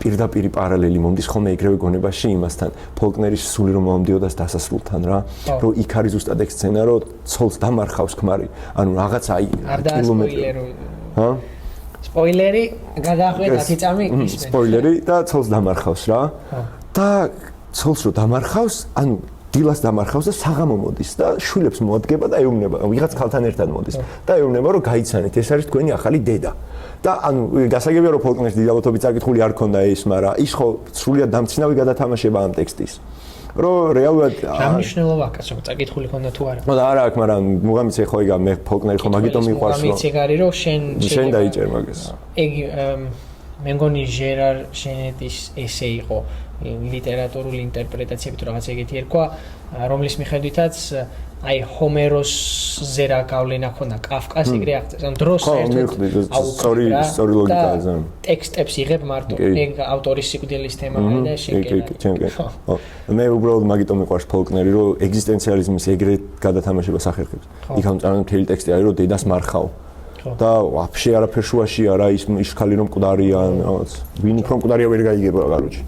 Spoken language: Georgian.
პირდაპირ პარალელი მომდის ხოლმე ეგრევე გონებაში იმასთან ფოლკნერის სული რომ მომდიოდას დასასრულთან რა რომ იქ არის ზუსტად ეგ სცენა რომ ცოლს დამარხავს ქმარი ანუ რაღაც აი კილომეტრი სპოილერი გადაახვიეთ 10 წამი ისმენს სპოილერი და ცოლს დამარხავს რა და ცოლს რომ დამარხავს ანუ დილას დამარხავს და საღამო მოდის და შვილებს მოადგება და ეუბნება ვიღაც ქალთან ერთად მოდის და ეუბნება რომ გაიცანეთ ეს არის თქვენი ახალი დედა და ანუ გასაგებია რომ ფოლკნერის დიდალოთობით წაკითხული არ ქონდა ეს მაგრამ ის ხო სრულიად დამცინავი გადათამაშება ამ ტექსტის რომ რეალურად რა მნიშვნელობა აქვს რომ წაკითხული ქონდა თუ არა და არა აქვს მაგრამ მუღამიც ეხო იგა მე ფოლკნერი ხო მაგიტომ მიყვარს რომ მუღამიც ეგ არის რომ შენ დაიჭერ მაგას ეგ მე მგონი ჟერარ ჟენეტის ესე იყო ლიტერატურული ინტერპრეტაციებით რაღაც ეგეთი ერქვა რომლის მიხედვითაც აი ჰომეროსზე რა გავლენა ქონდა კაფკას ეგრე აღწერს ან დროს საერთოდ სწორი ლოგიკაა ზან ტექსტებს იღებ მარტო ეგ ავტორის სიკვდილის თემაა და შეგენა მე უბრალოდ მაგიტომ მიყვარს ფოლკნერი რომ ეგზისტენციალიზმის ეგრე გადათამაშება სახერხებს იქ ამ წარმომთელი ტექსტი არის რომ დედას მარხავ და ვაფშე არაფერ შუაში არა ის ხალი რომ მკვდარია ან რაღაც ვინ უფრო მკვდარია ვერ გაიგება კაროჩი